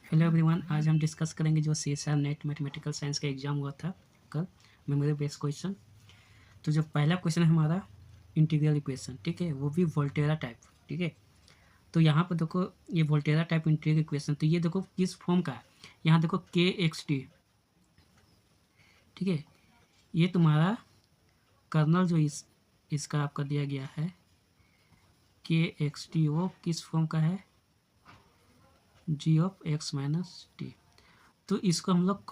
Hello everyone, आज हम discuss करेंगे जो CSR नेट मैथमेटिकल साइंस का एग्ज़ाम हुआ था कल, मेमोरी बेस्ड क्वेश्चन। तो जो पहला क्वेश्चन है हमारा इंटीग्रल इक्वेशन, ठीक है, वो भी वोल्टेरा टाइप, ठीक है। तो यहाँ पर देखो ये वोल्टेरा टाइप इंटीग्रल इक्वेशन, तो ये देखो किस फॉर्म का है। यहाँ देखो KXT, ठीक है, ये तुम्हारा कर्नल जो इसका आपका दिया गया है KXT, वो किस फॉर्म का है, g(x - t). तो इसको हम लोग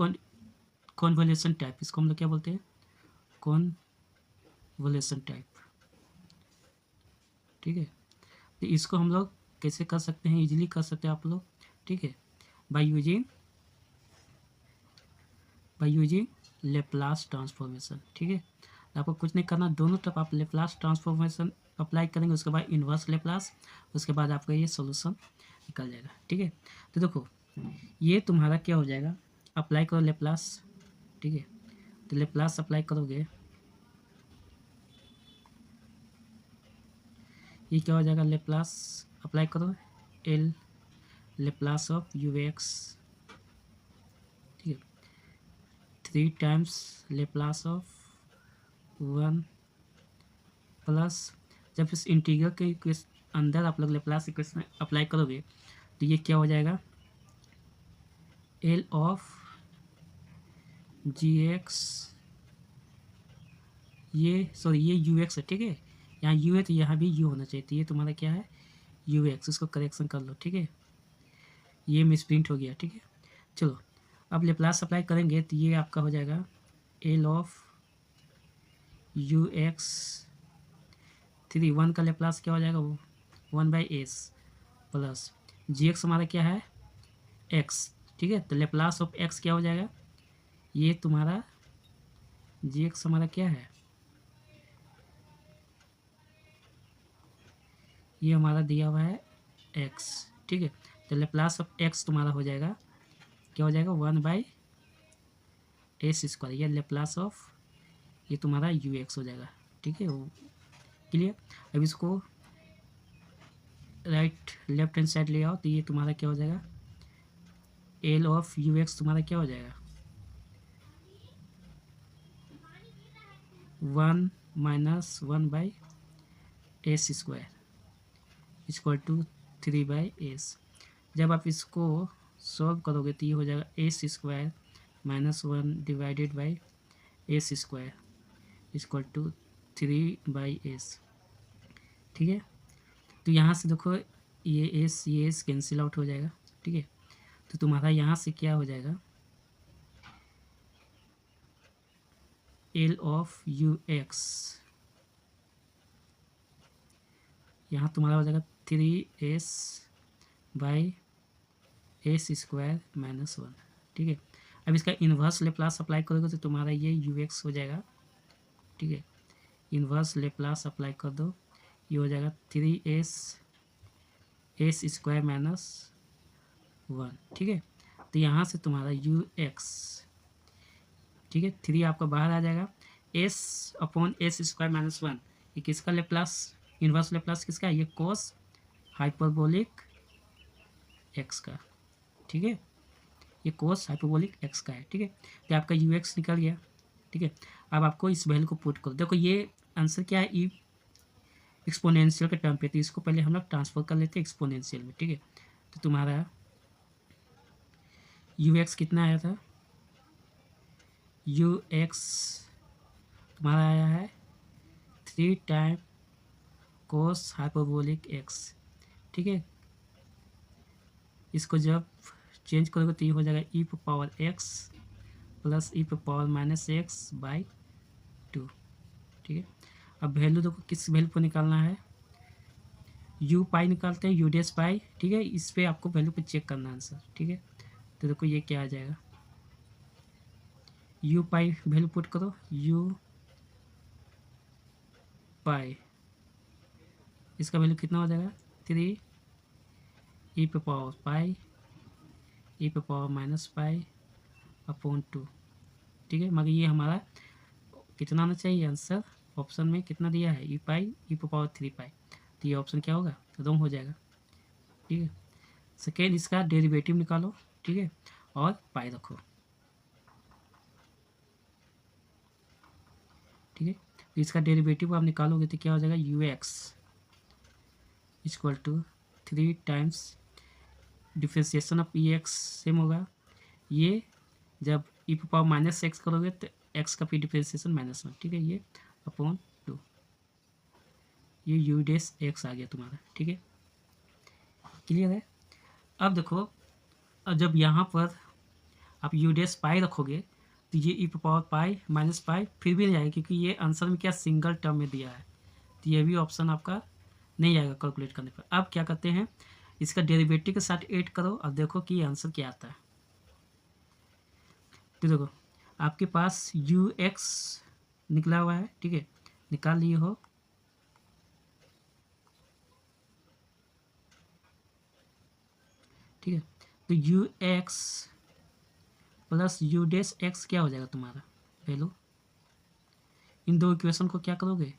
कॉन्वोल्यूशन टाइप, इसको हम लोग क्या बोलते हैं, कॉन्वोल्यूशन टाइप, ठीक है। तो इसको हम लोग कैसे कर सकते हैं, इजीली कर सकते हैं आप लोग, ठीक है, बाय यूजिंग लेप्लास ट्रांसफॉर्मेशन, ठीक है। तो आपको कुछ नहीं करना, दोनों तरफ आप लेप्लास ट्रांसफॉर्मेशन अप्लाई करेंगे, उसके बाद इन्वर्स लेप्लास, उसके बाद आपका ये सॉल्यूशन निकल जाएगा, ठीक है। तो देखो ये तुम्हारा क्या हो जाएगा, अप्लाई करो लेप्लास, ठीक है। तो लेप्लास अप्लाई करोगे, ये क्या हो जाएगा, लेप्लास अप्लाई करो, एल लेप्लास ऑफ ux, ठीक है, 3 टाइम्स लेप्लास ऑफ 1 प्लस, जब इस इंटीग्रल के अंदर आप लोग लेप्लास इक्वेशन अप्लाई करोगे तो ये क्या हो जाएगा, एल ऑफ gx, ये सॉरी ये ux है, ठीक है, यहाँ u है तो यहाँ भी u होना चाहिए, तो ये तुम्हारा क्या है ux, उसको करेक्शन कर लो, ठीक है, ये मिसप्रिंट हो गया, ठीक है। चलो अब लेप्लास अप्लाई करेंगे तो ये आपका हो जाएगा एल ऑफ ux 3, 1 का लेप्लास क्या हो जाएगा, वो 1/s प्लस gx हमारा क्या है x, ठीक है। तो लेप्लास ऑफ x क्या हो जाएगा, ये तुम्हारा gx हमारा क्या है, ये हमारा दिया हुआ है x, ठीक है। तो लेप्लास ऑफ x तुम्हारा हो जाएगा, क्या हो जाएगा 1/s², ये लेप्लास ऑफ ये तुम्हारा ux हो जाएगा, ठीक है, वो क्लियर। अब इसको राइट लेफ्ट हैंड साइड ले आओ, तो ये तुम्हारा क्या हो जाएगा, एल ऑफ ux तुम्हारा क्या हो जाएगा 1 - 1/s² इक्वल टू 3/s। जब आप इसको सॉल्व करोगे तो ये हो जाएगा s² - 1 divided by s² equal to 3/s, ठीक है। तो यहाँ से देखो ये s कैंसिल आउट हो जाएगा, ठीक है। तो तुम्हारा यहाँ से क्या हो जाएगा, एल ऑफ ux यहाँ तुम्हारा हो जाएगा 3s/s² - 1, ठीक है। अब इसका इन्वर्स लेप्लास अप्लाई करोगे तो तुम्हारा ये ux हो जाएगा, ठीक है। इन्वर्स लेप्लास अप्लाई कर दो, ये हो जाएगा 3s² - 1, ठीक है। तो यहाँ से तुम्हारा ux, ठीक है, 3 आपका बाहर आ जाएगा, s/s² - 1, ये किसका लेप्लास, इन्वर्स लेप्लास किसका है, ये कोस हाइपरबोलिक x का, ठीक है, ये कोस हाइपरबोलिक x का है, ठीक है। तो आपका ux निकल गया, ठीक है। अब आपको इस वैल्यू को पुट करो, देखो ये आंसर क्या है, ई एक्सपोनेंशियल के टर्म पे, तो इसको पहले हम लोग ट्रांसफर कर लेते हैं एक्सपोनेंशियल में, ठीक है। तो तुम्हारा ux कितना आया था, ux तुम्हारा आया है 3 टाइम कोस हाइपरबोलिक x, ठीक है। इसको जब चेंज करोगे तो ये हो जाएगा e⁻x प्लस e⁻−x/2, ठीक है। अब वैल्यू देखो किस वैल्यू को निकालना है, u पाई निकालते हैं, u' पाई, ठीक है। इस पर आपको वैल्यू पे चेक करना है आंसर, ठीक है। तो देखो ये क्या आ जाएगा, u पाई वैल्यू पुट करो, u पाई इसका वैल्यू कितना हो जाएगा 3 e⁻π e⁻−π/2, ठीक है। मगर ये हमारा कितना आना चाहिए आंसर, ऑप्शन में कितना दिया है e पाई e⁻3π, तो ये ऑप्शन क्या होगा, रॉन्ग हो जाएगा, ठीक है। सेकेंड इसका डेरिवेटिव निकालो, ठीक है, और पाई रखो, ठीक है। तो इसका डेरिवेटिव आप निकालोगे तो क्या हो जाएगा, u x equal to 3 times differentiation of e x same होगा, ये जब ई पावर माइनस एक्स करोगे तो एक्स का फिर डिफ्रेंसिएशन -1, ठीक है, ये अपॉन 2, ये यू डैश एक्स आ गया तुम्हारा, ठीक है, क्लियर है। अब देखो, अब जब यहाँ पर आप यू डैश पाई रखोगे तो ये ई पावर पाई माइनस पाई फिर भी नहीं आएगा, क्योंकि ये आंसर में क्या सिंगल टर्म में दिया है, तो ये भी ऑप्शन आपका नहीं आएगा कैलकुलेट करने पर। अब क्या करते हैं, इसका डेरिवेटिव के साथ ऐड करो और देखो कि आंसर क्या आता है। तो देखो आपके पास यू एक्स निकला हुआ है, ठीक है, निकाल लिए हो, ठीक है। तो you x plus u dash x क्या हो जाएगा तुम्हारा वैल्यू, इन दो इक्वेशन को क्या करोगे,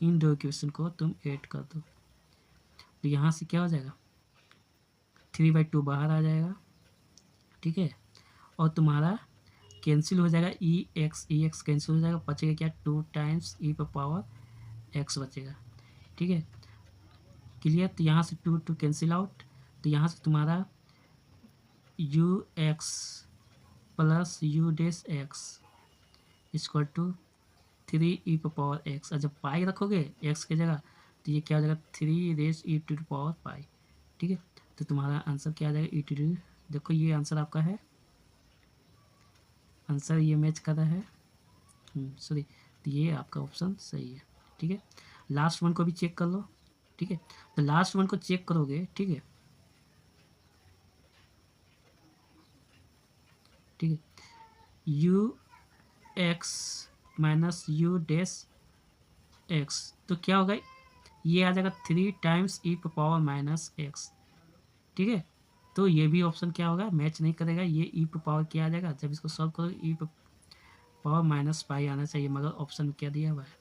इन दो इक्वेशन को तुम ऐड कर दो, तो यहाँ से क्या हो जाएगा, 3/2 बाहर आ जाएगा, ठीक है, और तुम्हारा कैंसिल हो जाएगा, ई एक्स कैंसिल हो जाएगा, बचेगा क्या, 2 टाइम्स ई पर पावर एक्स बचेगा, ठीक है, क्लियर। तो यहाँ से 2 कैंसिल आउट, तो यहाँ से तुम्हारा u x plus u dash x equal to 3 e पर पावर एक्स, और जब पाई रखोगे एक्स की जगह तो ये क्या हो जाएगा, 3 raise e to the power pi, ठीक है। तो तुम्हारा आंसर क्या आ जाएगा, ई टू डी, देखो ये आंसर आपका है, आंसर ये मैच कर रहा है, सॉरी, तो ये आपका ऑप्शन सही है, ठीक है। लास्ट वन को भी चेक कर लो, ठीक है, तो लास्ट वन को चेक करोगे, ठीक है, ठीक है, you x minus you dash x, तो क्या होगा, ये आ जाएगा 3 टाइम्स ई पावर माइनस एक्स, ठीक है। तो ये भी ऑप्शन क्या होगा, मैच नहीं करेगा, ये ई पावर क्या आ जाएगा, जब इसको सॉल्व करो ई पावर माइनस पाई आना चाहिए, मगर ऑप्शन में क्या दिया हुआ है,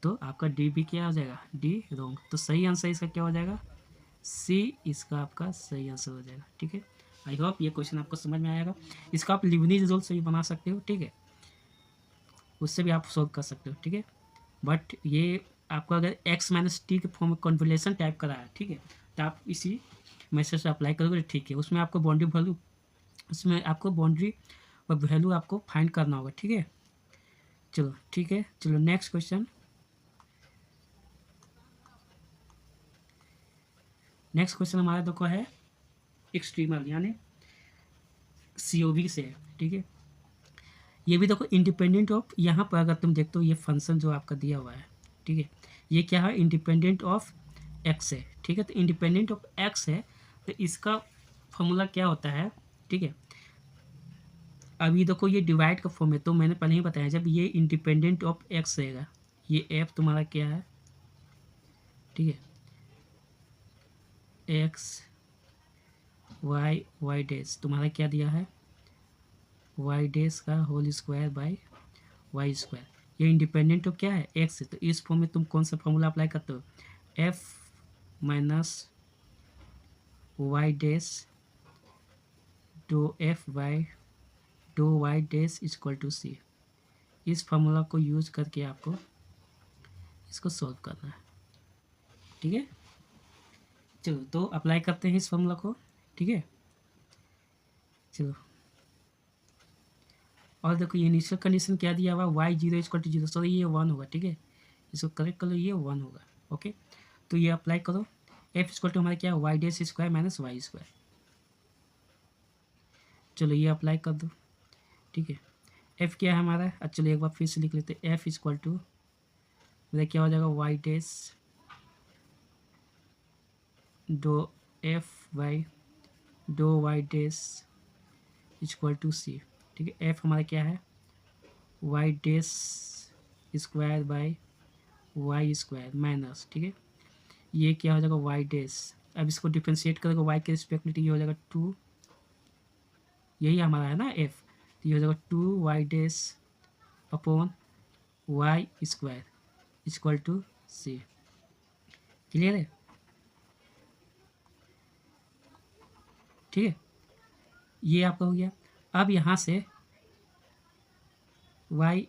तो आपका डी भी क्या हो जाएगा, डी रॉन्ग। तो सही आंसर इसका क्या हो जाएगा, सी इसका आपका सही आंसर हो जाएगा, ठीक है। आई होप ये क्वेश्चन आपको समझ में आएगा, इसका आप लिबनीज रूल से भी बना सकते हो, ठीक है, उससे भी आप सॉल्व कर सकते हो, ठीक है। बट ये आपको अगर एक्स माइनस टी के फॉर्म में कॉन्वोल्यूशन टाइप करा है, ठीक है, तो आप इसी मैसेज से अप्लाई करोगे, ठीक है, उसमें आपको बाउंड्री वैल्यू, उसमें आपको बाउंड्री और वैल्यू आपको फाइंड करना होगा, ठीक है। चलो ठीक है, चलो नेक्स्ट क्वेश्चन, नेक्स्ट क्वेश्चन हमारा देखो है एक्सट्रीमल यानी COV से है, ठीक है। ये भी देखो इंडिपेंडेंट ऑफ, यहाँ पर अगर तुम देखते हो ये फंक्शन जो आपका दिया हुआ है, ठीक है, ये क्या है, इंडिपेंडेंट ऑफ एक्स है, ठीक है। तो इंडिपेंडेंट ऑफ एक्स है, तो इसका फॉर्मूला क्या होता है, ठीक है। अभी देखो ये डिवाइड का फॉर्म है, तो मैंने पहले ही बताया, जब ये इंडिपेंडेंट ऑफ एक्स रहेगा, ये एफ तुम्हारा क्या है, ठीक है, एक्स वाई डैश तुम्हारा क्या दिया है, वाई डैश का whole square by y square, ये इंडिपेंडेंट ऑफ क्या है, एक्स है। तो इस फॉर्म में तुम कौन सा फॉर्मूला अप्लाई करते हो, f minus y dash do f by do y dash equal to c, इस फार्मूला को यूज करके आपको इसको सॉल्व करना है, ठीक है। चलो तो अप्लाई करते हैं इस फार्मूला को, ठीक है, चलो। और देखो ये इनिशियल कंडीशन क्या दिया हुआ, y0 इक्वल टू 0, सॉरी ये 1 होगा, ठीक है, इसको करेक्ट कर लो, ये 1 होगा, ओके। तो ये अप्लाई करो, f इक्वल टू हमारा क्या है, y dash square minus y square, चलो ये अप्लाई कर दो, ठीक है। f क्या है हमारा, अच्छा चलो एक बार फिर से लिख लेते हैं, f इक्वल टू मेरा क्या हो जाएगा, y dash do f by do y dash equal to c, ठीक है। f हमारा क्या है, y dash square by y square minus, ठीक है, ये क्या हो जाएगा, वाई डैश, अब इसको डिफ्रेंशिएट करेगा वाई के रिस्पेक्ट में, ये हो जाएगा 2, यही हमारा है ना f, तो ये हो जाएगा 2 y dash upon y square equal to c, clear है। ठीक है, ये आपका हो गया। अब यहाँ से y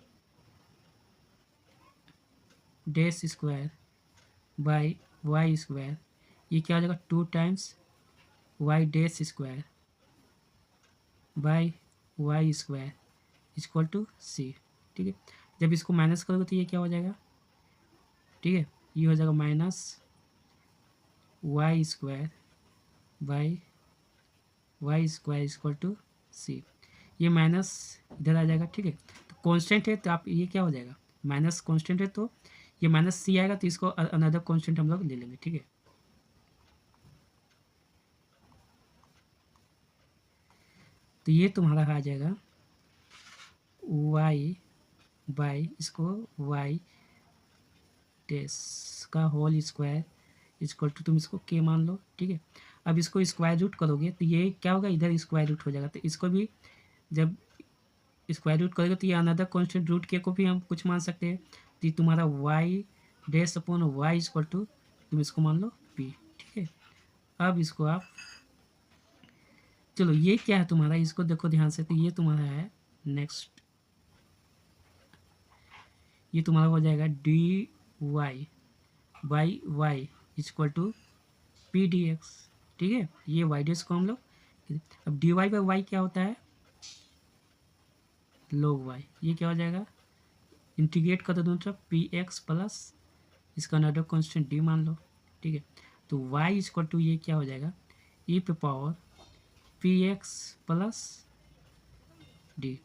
dash square by y square, ये क्या हो जाएगा 2 times y dash square by y square equal to c. ठीक है, जब इसको माइनस करोगे तो ये क्या हो जाएगा, ठीक है, ये हो जाएगा minus y square by y square equal to c. ये माइनस इधर आ जाएगा। ठीक है, तो कांस्टेंट है तो आप ये क्या हो जाएगा, माइनस कांस्टेंट है तो ये माइनस सी आएगा, तो इसको अनदर कांस्टेंट हम लोग ले लेंगे। ठीक है, तो ये तुम्हारा आ जाएगा वाई बाई इसको वाई डैश का होल स्क्वायर इक्वल टू, तुम इसको के मान लो। ठीक है, अब इसको स्क्वायर रूट करोगे तो ये क्या होगा, इधर स्क्वायर रूट हो जाएगा, तो इसको भी जब स्क्वायर रूट करोगे तो ये अनदर कांस्टेंट रूट के को भी हम कुछ मान सकते हैं, तो ये तुम्हारा y dash upon y equal to, तुम इसको मान लो पी। ठीक है, अब इसको आप, चलो ये क्या है तुम्हारा, इसको देखो ध्यान से, तो ये तुम्हारा है नेक्स्ट, ये तुम्हारा हो जाएगा d y by y equal to p d x. ठीक है, ये वाई डी एक्स को हम लोग, अब डी वाई बाई वाई क्या होता है, log वाई, ये क्या हो जाएगा, इंटीग्रेट कर दो दोनों तरफ, पी एक्स प्लस इसका अनदर कांस्टेंट डी मान लो। ठीक है, तो वाई इक्वल टू ये क्या हो जाएगा, ई पे power p x plus D,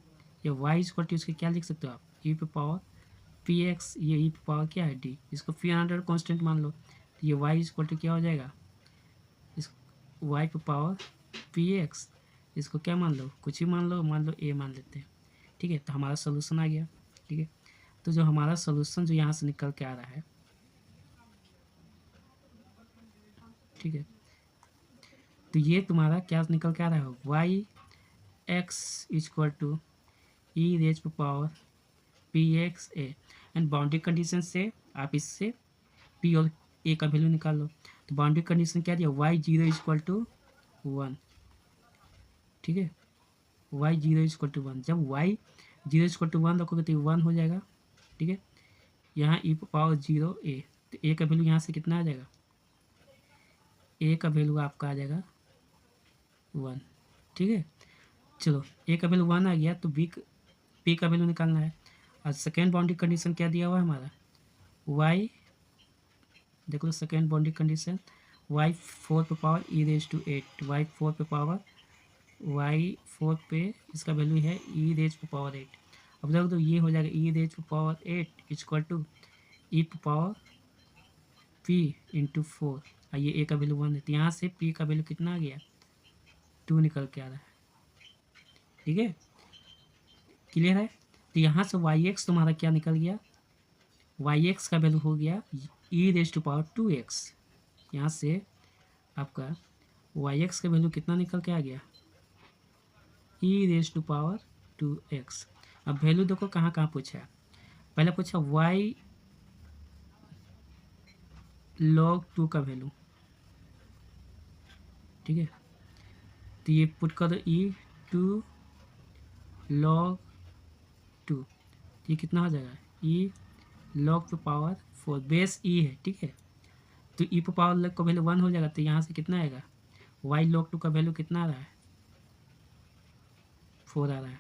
या वाई इक्वल टू इसके क्या लिख सकते हो आप, ई पे पावर पी एक्स, ये ई पे पावर क्या है डी, इसको फिर अनदर कांस्टेंट मान लो, तो ये वाई इक्वल टू क्या हो जाएगा, इस वाई पे पावर पी एक्स, इसको क्या मान लो, कुछ ही मान लो ए मान लेते हैं। ठीक है, तो हमारा सोल्यूशन आ गया। ठीक है, तो जो हमारा सोल्यूशन जो यहाँ से निकल के आ रहा है, ठीक है, तो ये तुम्हारा क्या निकल के आ रहा है, y x equal to e raise पे power p x a, and boundary condition से आप इससे पी और ए का वैल्यू निकाल लो। तो बाउंड्री कंडीशन क्या दिया, वाई जीरो इक्वल टू 1। ठीक है, वाई जीरो इक्वल टू 1, जब वाई जीरो इक्वल टू 1 रखोगे तो 1 हो जाएगा। ठीक है, यहाँ ई पावर जीरो ए, तो ए का वैल्यू यहाँ से कितना आ जाएगा, ए का वैल्यू आपका आ जाएगा 1। ठीक है, चलो ए का वैल्यू 1 आ गया, तो पी का वैल्यू निकालना है। और सेकेंड बाउंड्री कंडीशन क्या दिया हुआ है हमारा, वाई, देखो सेकेंड बाउंड्री कंडीशन, वाई 4 पे power e raise to 8, y 4 पे पावर वाई 4 पे इसका वैल्यू है ई रेज पे पावर 8। अब देखो तो ये हो जाएगा ई रेज पे पावर 8 इक्वल टू ई पे पावर पी इंटू 4, और ये ए का वैल्यू 1 है, तो यहाँ से पी का वैल्यू कितना आ गया, 2 निकल के आ रहा है। ठीक है, क्लियर है, तो यहाँ से वाई एक्स तुम्हारा क्या निकल गया, वाई एक्स का वैल्यू हो गया ई रेज टू पावर 2x, यहाँ से आपका वाई एक्स का वैल्यू कितना निकल के आ गया, ई रेज टू पावर 2x। अब वैल्यू देखो कहाँ कहाँ पूछा है, पहले पूछा वाई लॉग 2 का वैल्यू। ठीक है, तो ये पुट कर दो ई 2 लॉग 2, ये कितना हो जाएगा, ई लॉग टू पावर 4, बेस ई है। ठीक है, तो ई पे पावर लॉग का वैल्यू 1 हो जाएगा, तो यहाँ से कितना आएगा, वाई लॉग 2 का वैल्यू कितना आ रहा है, 4 आ रहा है,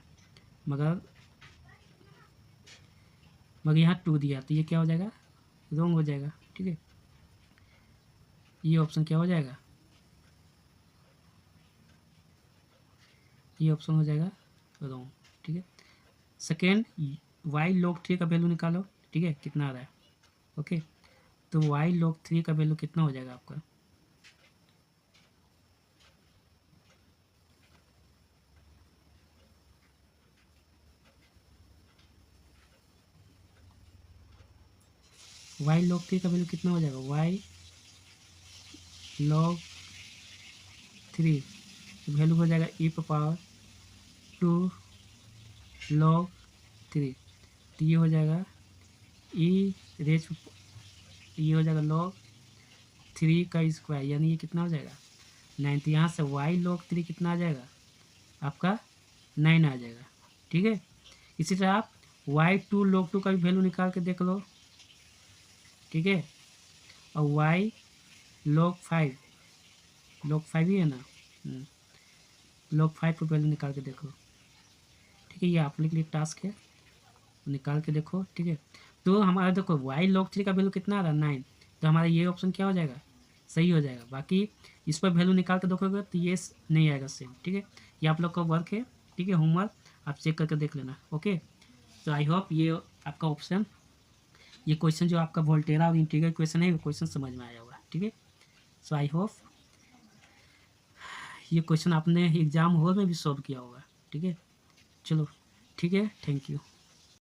मगर यहाँ 2 दिया, तो ये क्या हो जाएगा, रॉन्ग हो जाएगा। ठीक है, ये ऑप्शन क्या हो जाएगा, ये ऑप्शन हो जाएगा रॉन्ग। ठीक है, सेकेंड वाई लॉग 3 का वैल्यू निकालो। ठीक है, कितना आ रहा है, ओके, तो वाई लॉग 3 का वैल्यू कितना हो जाएगा आपका, वाई लॉग 3 का वैल्यू कितना हो जाएगा, वाई लॉग 3 वैल्यू हो जाएगा ई पे पावर 2 लॉग 3, तो ये हो जाएगा ई रेज, ये हो जाएगा लॉग 3 का स्क्वायर, यानी ये कितना हो जाएगा 9, तो यहाँ से y log 3 कितना आ जाएगा आपका 9 आ जाएगा। ठीक है, इसी तरह आप y2 log 2 का भी वैल्यू निकाल के देख लो। ठीक है, और y log 5 ही है ना, log 5 का वैल्यू निकाल के देखो। ठीक है, ये आप लोग के लिए टास्क है, निकाल के देखो। ठीक है, तो हमारा देखो y log 3 का वैल्यू कितना आ रहा है 9, तो हमारा ये ऑप्शन क्या हो जाएगा, सही हो जाएगा। बाकी इस पर वैल्यू निकाल के देखोगे तो ये नहीं आएगा सेम। ठीक है, ये आप लोग का वर्क है। ठीक है, होमवर्क आप चेक करके देख लेना। ओके, तो आई होप ये आपका ऑप्शन, ये क्वेश्चन जो आपका वोल्टेरा और इंटीग्रल क्वेश्चन है, वो क्वेश्चन समझ में आया होगा। ठीक है, सो आई होप ये क्वेश्चन आपने एग्जाम हॉल में भी सॉल्व किया होगा। ठीक है, चलो ठीक है, थैंक यू।